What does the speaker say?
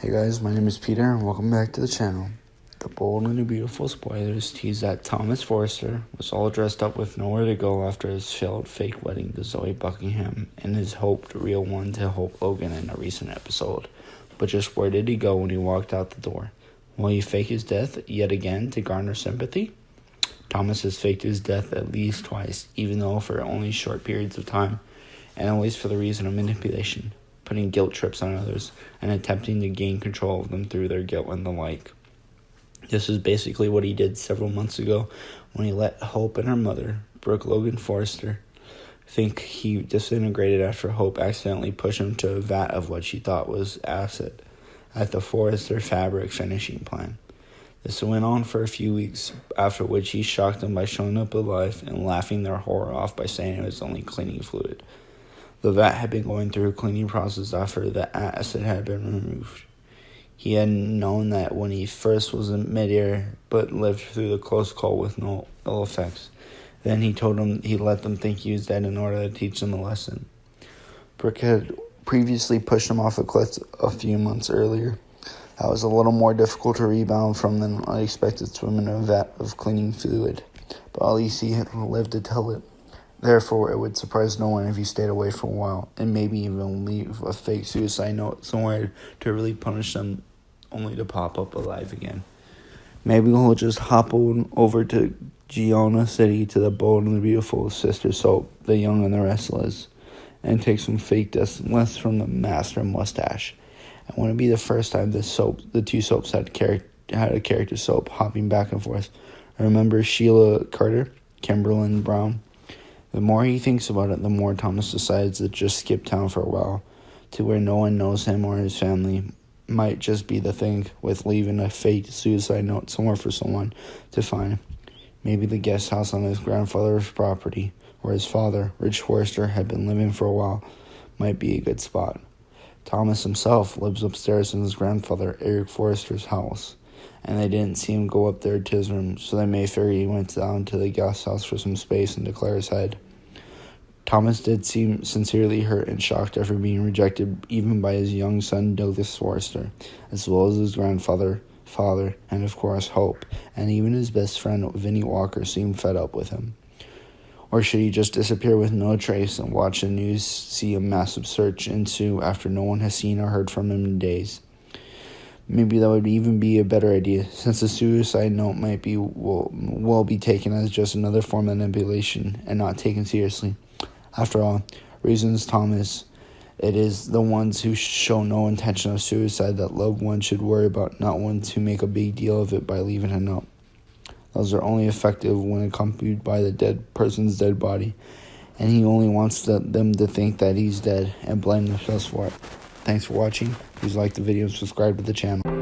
Hey guys, my name is Peter and welcome back to the channel. The Bold and the Beautiful spoilers tease that Thomas Forrester was all dressed up with nowhere to go after his failed fake wedding to Zoe Buckingham and his hoped real one to Hope Logan in a recent episode. But just where did he go when he walked out the door? Will he fake his death yet again to garner sympathy? Thomas has faked his death at least twice, even though for only short periods of time, and always for the reason of manipulation, putting guilt trips on others, and attempting to gain control of them through their guilt and the like. This is basically what he did several months ago when he let Hope and her mother, Brooke Logan Forrester, think he disintegrated after Hope accidentally pushed him to a vat of what she thought was acid at the Forrester fabric finishing plant. This went on for a few weeks, after which he shocked them by showing up alive and laughing their horror off by saying it was only cleaning fluid. The vat had been going through a cleaning process after the acid had been removed. He had known that when he first was in midair, but lived through the close call with no ill effects. Then he told them he let them think he was dead in order to teach them a lesson. Brooke had previously pushed him off a cliff a few months earlier. That was a little more difficult to rebound from than unexpected swim in a vat of cleaning fluid, but at least he had lived to tell it. Therefore, it would surprise no one if he stayed away for a while, and maybe even leave a fake suicide note somewhere to really punish them, only to pop up alive again. Maybe he'll just hop on over to Giona City to the Bold and the Beautiful Sister Soap, the Young and the Restless, and take some fake less from the master mustache. And wouldn't be the first time the two soaps had a character soap hopping back and forth. Remember Sheila Carter, Kimberlyn Brown? The more he thinks about it, the more Thomas decides to just skip town for a while, to where no one knows him or his family. Might just be the thing with leaving a fake suicide note somewhere for someone to find. Maybe the guest house on his grandfather's property, where his father, Rich Forrester, had been living for a while, might be a good spot. Thomas himself lives upstairs in his grandfather, Eric Forrester's house, and they didn't see him go up there to his room, so they may figure he went down to the guest house for some space and to clear his head. Thomas did seem sincerely hurt and shocked after being rejected even by his young son Douglas Forrester, as well as his grandfather, father, and of course Hope, and even his best friend Vinnie Walker seemed fed up with him. Or should he just disappear with no trace and watch the news see a massive search ensue after no one has seen or heard from him in days? Maybe that would even be a better idea, since the suicide note might be will be taken as just another form of manipulation and not taken seriously. After all, reasons Thomas, it is the ones who show no intention of suicide that loved ones should worry about, not ones who make a big deal of it by leaving a note. Those are only effective when accompanied by the dead person's dead body, and he only wants them to think that he's dead and blame themselves for it. Thanks for watching. Please like the video and subscribe to the channel.